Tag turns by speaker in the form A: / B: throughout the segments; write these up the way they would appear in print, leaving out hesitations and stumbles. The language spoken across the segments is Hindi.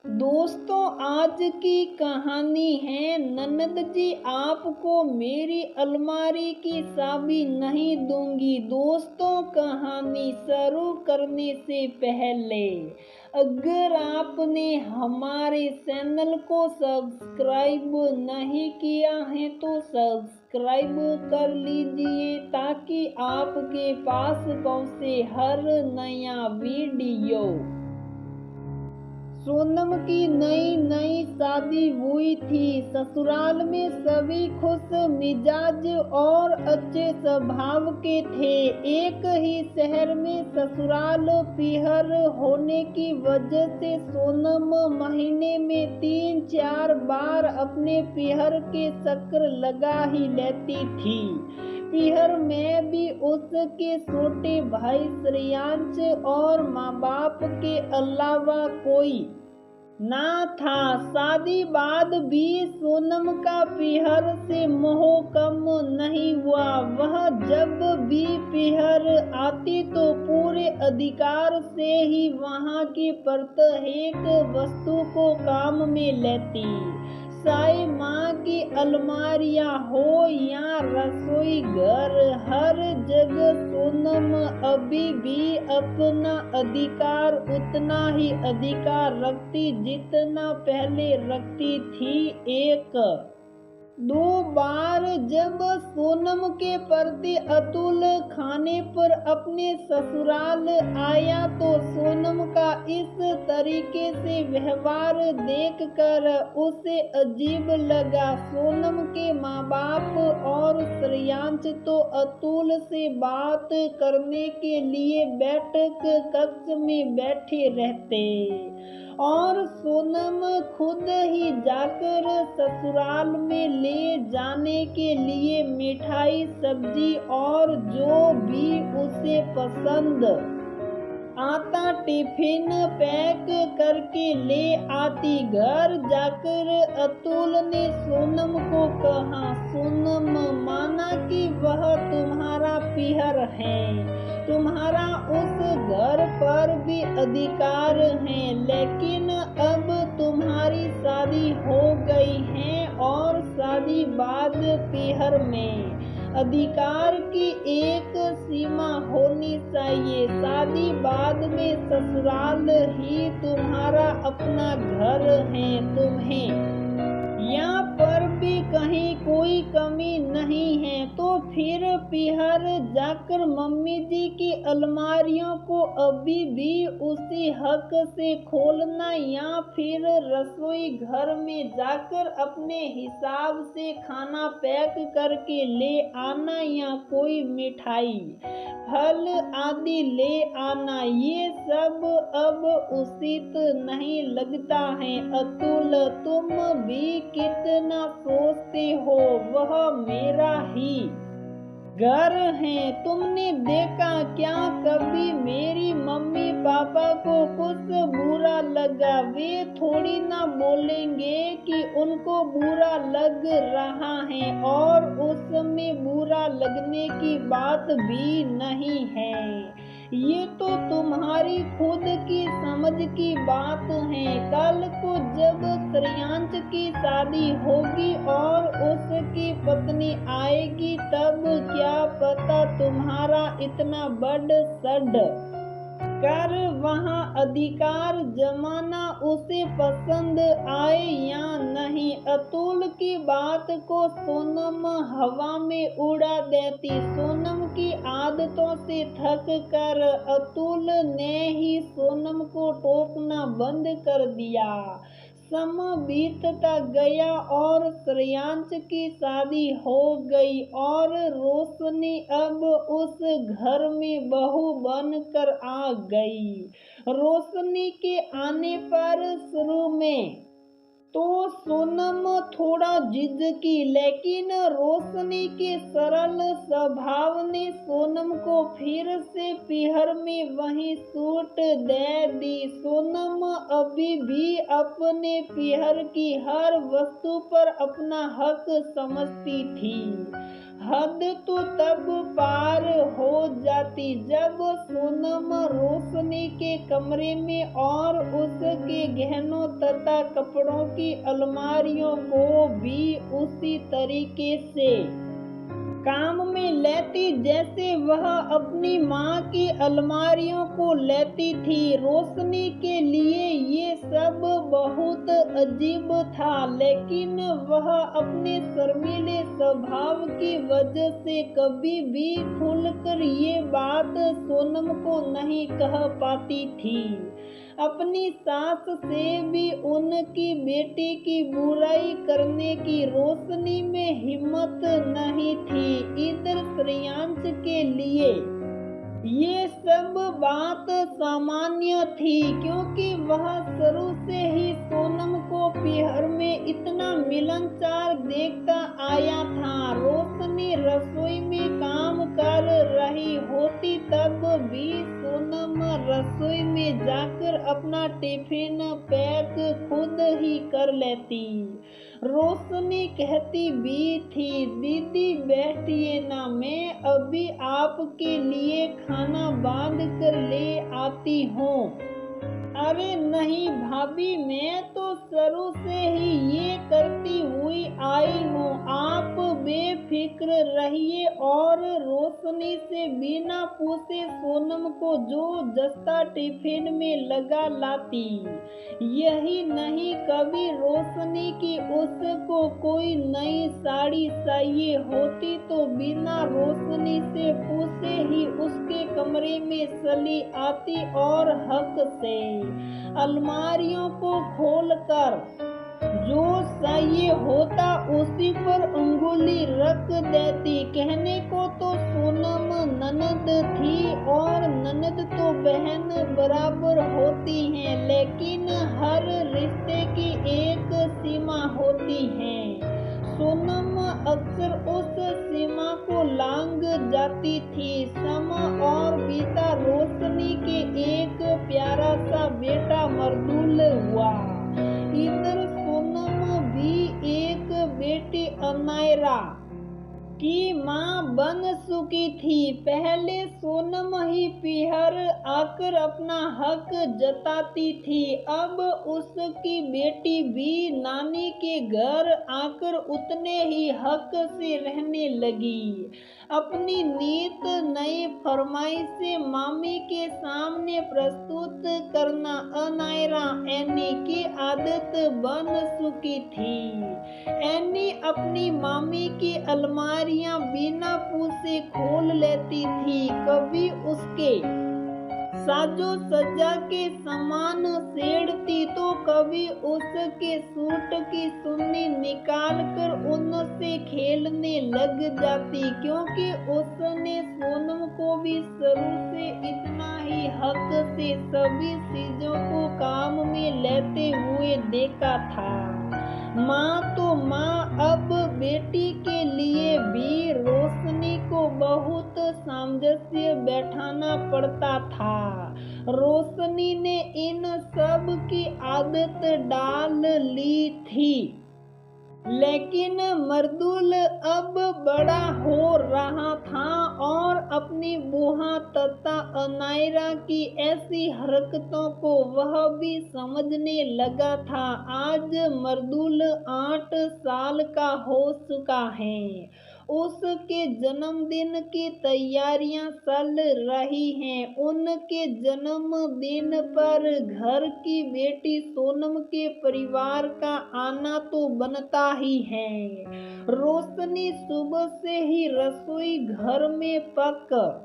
A: दोस्तों, आज की कहानी है ननद जी आपको मेरी अलमारी की चाबी नहीं दूंगी। दोस्तों, कहानी शुरू करने से पहले अगर आपने हमारे चैनल को सब्सक्राइब नहीं किया है तो सब्सक्राइब कर लीजिए ताकि आपके पास पहुंचे हर नया वीडियो। सोनम की नई नई शादी हुई थी। ससुराल में सभी खुश मिजाज और अच्छे स्वभाव के थे। एक ही शहर में ससुराल पीहर होने की वजह से सोनम महीने में 3-4 बार अपने पीहर के चक्कर लगा ही लेती थी। पीहर में भी उसके छोटे भाई श्रेयांश और माँ बाप के अलावा कोई ना था। शादी बाद भी सोनम का पीहर से मोह कम नहीं हुआ। वह जब भी पीहर आती तो पूरे अधिकार से ही वहां की प्रत्येक वस्तु को काम में लेती। चाहे माँ की अलमारियाँ हो या रसोई घर, हर जगह सोनम अभी भी अपना अधिकार उतना ही अधिकार रखती जितना पहले रखती थी। 1-2 बार जब सोनम के प्रति अतुल खाने पर अपने ससुराल आया तो सोनम का इस तरीके से व्यवहार देखकर उसे अजीब लगा। सोनम के माँ बाप और श्रेयांश तो अतुल से बात करने के लिए बैठक कक्ष में बैठे रहते और सोनम खुद ही जाकर ससुराल में ले जाने के लिए मिठाई, सब्जी और जो भी उसे पसंद आता टिफिन पैक करके ले आती। घर जाकर अतुल ने सोनम को कहा, सोनम, माना कि वह तुम्हारा पीहर है, तुम्हारा उस घर पर भी अधिकार है, लेकिन अब तुम्हारी शादी हो गई है और शादी बाद पीहर में अधिकार की एक सीमा होनी चाहिए। शादी बाद में ससुराल ही तुम्हारा अपना घर है। तुम्हें यहाँ पर भी कहीं कोई कमी नहीं है तो फिर पीहर जाकर मम्मी जी की अलमारियों को अभी भी उसी हक से खोलना या फिर रसोई घर में जाकर अपने हिसाब से खाना पैक करके ले आना या कोई मिठाई, फल आदि ले आना, ये सब अब उचित नहीं लगता है। अतुल, तुम भी कितना सोचते हो, वह मेरा ही घर है। तुमने देखा क्या कभी मेरी मम्मी पापा को कुछ बुरा लगा? वे थोड़ी ना बोलेंगे कि उनको बुरा लग रहा है और उसमें बुरा लगने की बात भी नहीं है। ये तो तुम्हारी खुद की समझ की बात है। कल को जब श्रेयांश की शादी होगी और उसकी पत्नी आएगी तब क्या पता तुम्हारा इतना बड़ सड कर वहाँ अधिकार जमाना उसे पसंद आए या नहीं। अतुल की बात को सोनम हवा में उड़ा देती। सोनम की आदतों से थक कर अतुल ने ही सोनम को टोकना बंद कर दिया। समय बीतता गया और श्रेयांश की शादी हो गई और रोशनी अब उस घर में बहू बनकर आ गई। रोशनी के आने पर शुरू में तो सोनम थोड़ा झिझकी, लेकिन रोशनी के सरल स्वभाव ने सोनम को फिर से पीहर में वही सूट दे दी। सोनम अभी भी अपने पीहर की हर वस्तु पर अपना हक समझती थी। हद तो तब पार हो जाती जब सोनम रोशनी के कमरे में और उसके गहनों तथा कपड़ों की अलमारियों को भी उसी तरीके से काम में लेती जैसे वह अपनी माँ की अलमारियों को लेती थी। रोशनी के लिए ये सब बहुत अजीब था, लेकिन वह अपने शर्मीले स्वभाव की वजह से कभी भी खुलकर ये बात सोनम को नहीं कह पाती थी। अपनी सास से भी उनकी बेटी की बुराई करने की रोशनी में हिम्मत नहीं थी। इधर श्रेयांश के लिए ये सब बात सामान्य थी, क्योंकि वह शुरू से ही सोनम को पिहर में इतना मिलनसार देखता आया था। रोशनी रसोई में काम कर रही होती तब भी सोनम रसोई में जाकर अपना टिफिन पैक खुद ही कर लेती। रोशनी कहती भी थी, दीदी बैठिए ना, मैं अभी आपके लिए खाना बांध कर ले आती हूँ। अरे नहीं भाभी, मैं तो शुरू से ही ये करती हुई आई हूँ, आप बेफिक्र रहिए। और रोशनी से बिना पूछे सोनम को जो जस्ता टिफिन में लगा लाती। यही नहीं, कभी रोशनी की उसको कोई नई साड़ी चाहिए होती तो बिना रोशनी से पूछे ही उसके कमरे में चली आती और हक से अलमारियों को खोलकर जो चाहिए होता उसी पर उंगली रख देती। कहने को तो सोनम ननद थी और ननद तो बहन बराबर होती हैं, लेकिन हर रिश्ते की एक सीमा होती है। सोनम अक्सर उस सीमा को लांघ जाती थी। समा और बीता, रोशनी के एक प्यारा सा बेटा मर्दूल हुआ। इधर सोनम भी एक बेटी अनायरा की माँ बन चुकी थी। पहले सोनम ही पिहर आकर अपना हक जताती थी, अब उसकी बेटी भी नानी के घर आकर उतने ही हक से रहने लगी। अपनी नीत नई फरमाइशें मामी के सामने प्रस्तुत करना अनायरा एनी की आदत बन चुकी थी। एनी अपनी मामी की अलमारियां बिना पूछे खोल लेती थी। कभी उसके साजो सज्जा के सामान छेड़ती तो कभी उसके सूट की सुन्नी निकाल कर उनसे खेलने लग जाती, क्योंकि उसने सोनम को भी शुरू से इतना ही हक से सभी चीजों को काम में लेते हुए देखा था। माँ तो माँ, अब बेटी के लिए भी रोशनी को बहुत सामंजस्य बैठाना पड़ता था। रोशनी ने इन सब की आदत डाल ली थी, लेकिन मर्दुल अब बड़ा हो रहा था और अपनी बुआ तथा अनायरा की ऐसी हरकतों को वह भी समझने लगा था। आज मर्दुल 8 साल का हो चुका है। उसके जन्मदिन की तैयारियां चल रही हैं। उनके जन्मदिन पर घर की बेटी सोनम के परिवार का आना तो बनता ही है। रोशनी सुबह से ही रसोई घर में पकवान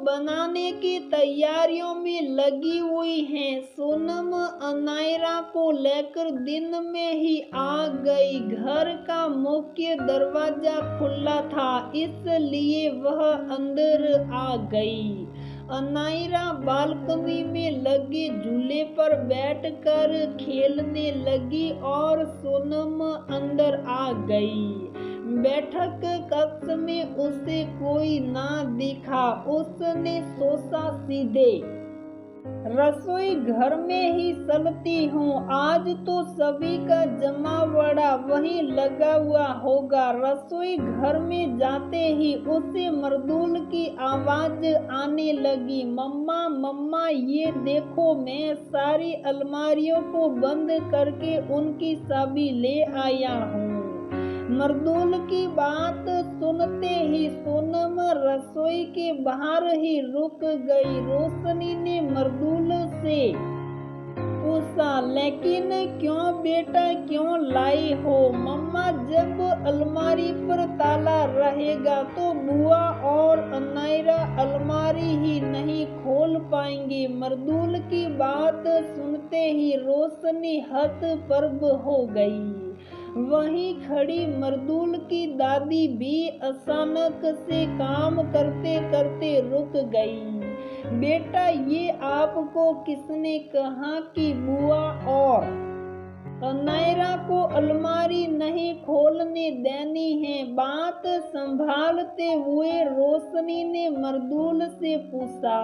A: बनाने की तैयारियों में लगी हुई है। सोनम अनायरा को लेकर दिन में ही आ गई। घर का मुख्य दरवाजा खुला था, इसलिए वह अंदर आ गई। अनायरा बालकनी में लगे झूले पर बैठकर खेलने लगी और सोनम अंदर आ गई। बैठक कक्ष में उसे कोई ना दिखा। उसने सोचा सीधे रसोई घर में ही चलती हूँ, आज तो सभी का जमावड़ा वहीं लगा हुआ होगा। रसोई घर में जाते ही उसे मर्दूल की आवाज आने लगी, मम्मा मम्मा ये देखो, मैं सारी अलमारियों को बंद करके उनकी चाबी ले आया हूँ। मर्दूल की बात सुनते ही सोनम रसोई के बाहर ही रुक गई। रोशनी ने मर्दूल से पूछा, लेकिन क्यों बेटा, क्यों लाई हो? मम्मा, जब अलमारी पर ताला रहेगा तो बुआ और अनायरा अलमारी ही नहीं खोल पाएंगे। मर्दूल की बात सुनते ही रोशनी हतप्रभ हो गई। वहीं खड़ी मर्दूल की दादी भी अचानक से काम करते करते रुक गई। बेटा, ये आपको किसने कहा कि बुआ और नायरा को अलमारी नहीं खोलने देनी है? बात संभालते हुए रोशनी ने मर्दूल से पूछा।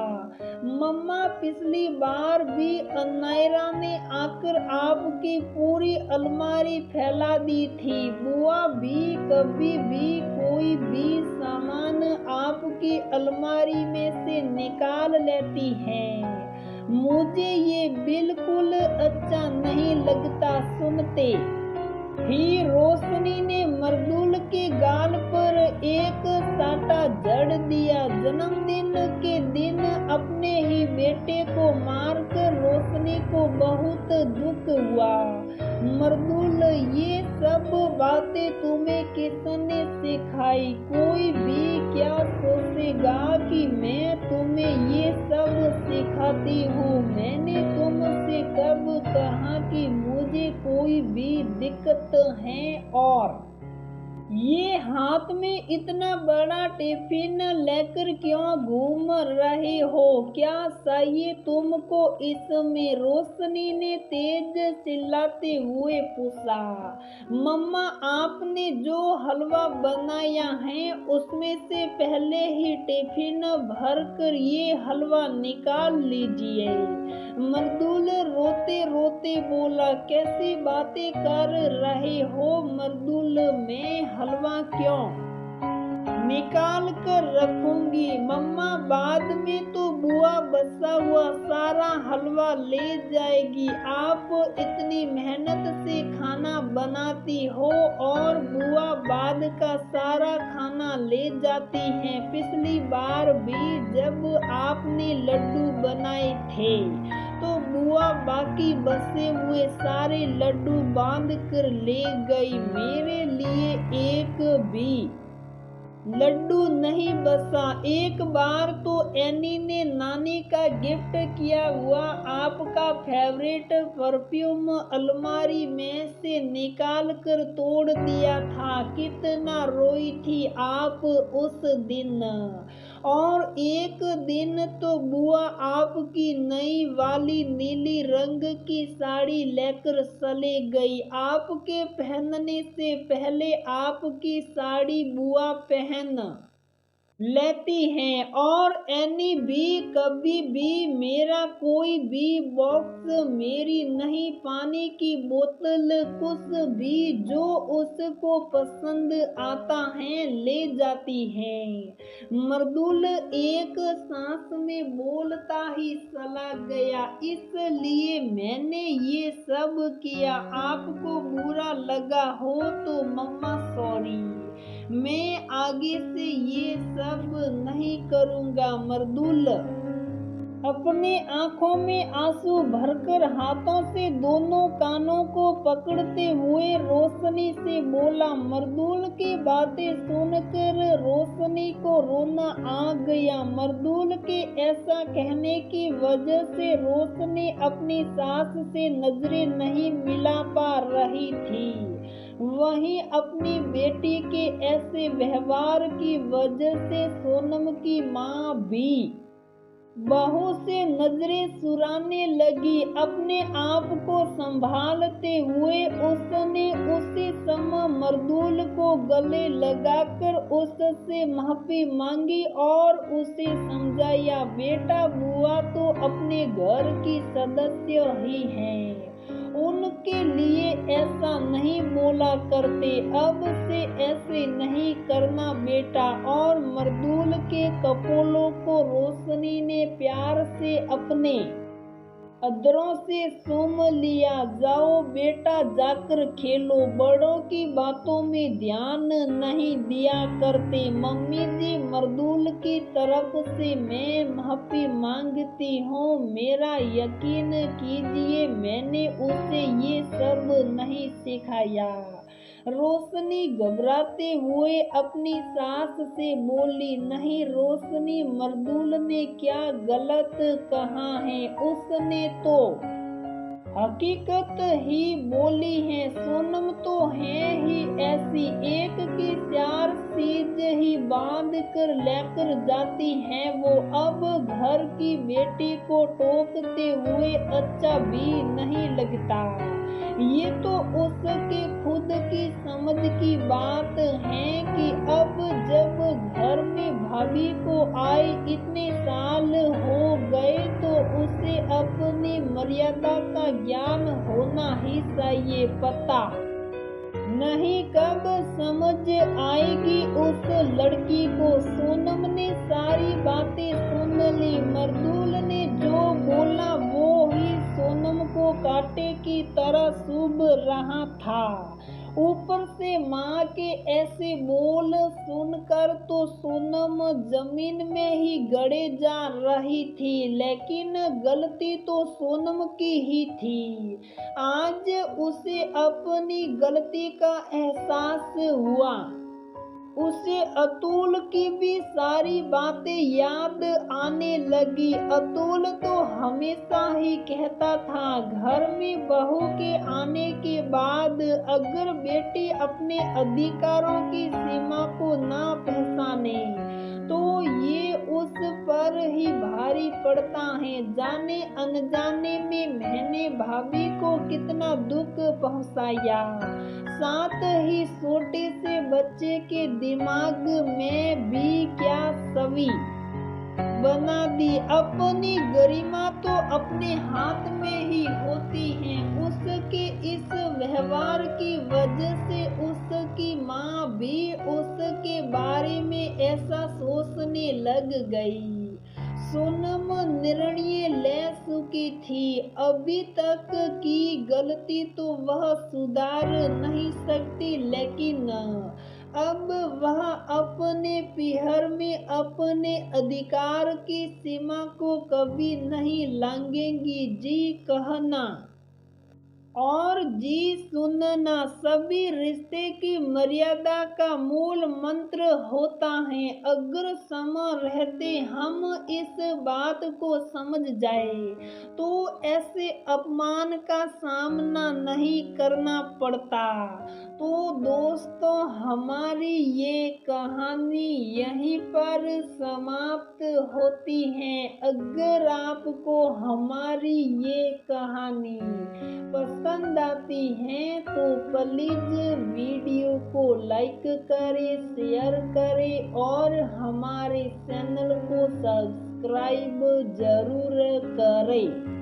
A: मम्मा, पिछली बार भी नायरा ने आकर आपकी पूरी अलमारी फैला दी थी। बुआ भी कभी भी कोई भी सामान आपकी अलमारी में से निकाल लेती है। मुझे ये बिल्कुल अच्छा नहीं लगता। सुनते ही रोशनी ने मर्दूल के गाल पर एक साटा जड़ दिया। जन्मदिन के दिन अपने ही बेटे को मारकर रोशनी को बहुत दुख हुआ। मर्दूल, ये सब बातें तुम्हें किसने सिखाई? कोई भी क्या सोचेगा कि मैं तुम्हें ये सब सिखाती हूँ? मैंने तुमसे कब कहा कि मुझे कोई भी दिक्कत है? और ये हाथ में इतना बड़ा टिफिन लेकर क्यों घूम रहे हो? क्या चाहिए तुमको इसमें? रोशनी ने तेज चिल्लाते हुए पूछा। मम्मा, आपने जो हलवा बनाया है उसमें से पहले ही टिफिन भरकर ये हलवा निकाल लीजिए। मर्दूल रोते रोते बोला, कैसी बातें कर रहे हो मर्दूल? मैं हलवा क्यों निकाल कर रखूंगी? मम्मा, बाद में तो बुआ बचा हुआ सारा हलवा ले जाएगी। आप इतनी मेहनत से खाना बनाती हो और बुआ बाद का सारा खाना ले जाती हैं। पिछली बार भी जब आपने लड्डू बनाए थे तो बुआ बाकी बचे हुए सारे लड्डू बांध कर ले गई। मेरे लिए एक भी लड्डू नहीं बचा। एक बार तो एनी ने नानी का गिफ्ट किया हुआ आपका फेवरेट परफ्यूम अलमारी में से निकाल कर तोड़ दिया था। कितना रोई थी आप उस दिन। और एक दिन तो बुआ आपकी नई वाली नीली रंग की साड़ी लेकर चले गई। आपके पहनने से पहले आपकी साड़ी बुआ पहन लेती हैं। और एनी भी कभी भी मेरा कोई भी बॉक्स, मेरी नहीं पानी की बोतल, कुछ भी जो उसको पसंद आता है ले जाती है। मर्दूल एक सांस में बोलता ही चला गया। इसलिए मैंने ये सब किया। आपको बुरा लगा हो तो मम्मा सॉरी, मैं आगे से ये सब नहीं करूँगा। मर्दूल अपने आंखों में आंसू भरकर हाथों से दोनों कानों को पकड़ते हुए रोशनी से बोला। मर्दूल की बातें सुनकर रोशनी को रोना आ गया। मर्दूल के ऐसा कहने की वजह से रोशनी अपनी सास से नजरें नहीं मिला पा रही थी। वहीं अपनी बेटी के ऐसे व्यवहार की वजह से सोनम की माँ भी बहू से नजरें चुराने लगी। अपने आप को संभालते हुए उसने उसी समय मर्दूल को गले लगाकर उससे माफी मांगी और उसे समझाया, बेटा बुआ तो अपने घर की सदस्य ही हैं, उनके लिए ऐसा नहीं बोला करते, अब से ऐसे नहीं करना बेटा। और मर्दूल के कपोलों को रोशनी ने प्यार से अपने अधरों से चूम लिया। जाओ बेटा जाकर खेलो, बड़ों की बातों में ध्यान नहीं दिया करते। मम्मी जी मर्दूल की तरफ से मैं माफी मांगती हूँ, मेरा यकीन कीजिए मैंने उसे ये सब नहीं सिखाया। रोशनी घबराते हुए अपनी सास से बोली, नहीं रोशनी, मर्दूल ने क्या गलत कहा है, उसने तो हकीकत ही बोली है। सोनम तो है ही ऐसी, एक की चार चीज ही बांध कर लेकर जाती है वो। अब घर की बेटी को टोकते हुए अच्छा भी नहीं लगता। ये तो उसके खुद की समझ की बात है कि अब जब घर में भाभी को आए इतने साल हो गए तो उसे अपनी मर्यादा का ज्ञान होना ही चाहिए। पता नहीं कब समझ आएगी उस लड़की को। सोनम ने सारी बातें सुन ली। मर्दूल ने जो बोला वो ही सोनम को कांटे की तरह चुभ रहा था। ऊपर से माँ के ऐसे बोल सुनकर तो सोनम जमीन में ही गड़े जा रही थी, लेकिन गलती तो सोनम की ही थी। आज उसे अपनी गलती का एहसास हुआ। उसे अतुल की भी सारी बातें याद आने लगी। अतुल तो हमेशा ही कहता था, घर में बहू के आने के बाद अगर बेटी अपने अधिकारों की सीमा को ना पहचाने तो ये उस पर ही भारी पड़ता है। जाने अनजाने में मैंने भाभी को कितना दुख पहुंचाया, साथ ही छोटे से बच्चे के दिमाग में भी क्या छवि बना दी। अपनी गरिमा तो अपने हाथ में ही होती है। उसके इस व्यवहार की वजह से उसकी माँ भी उसके बारे में ऐसा सोचने लग गई। सोनम निर्णय ले चुकी थी, अभी तक की गलती तो वह सुधार नहीं सकती, लेकिन अब वह अपने पीहर में अपने अधिकार की सीमा को कभी नहीं लांघेगी। जी कहना और जी सुनना सभी रिश्ते की मर्यादा का मूल मंत्र होता है। अगर समय रहते हम इस बात को समझ जाए तो ऐसे अपमान का सामना नहीं करना पड़ता। तो दोस्तों हमारी ये कहानी यहीं पर समाप्त होती है। अगर आपको हमारी ये कहानी पसंद आती है तो प्लीज वीडियो को लाइक करें, शेयर करें और हमारे चैनल को सब्सक्राइब जरूर करें।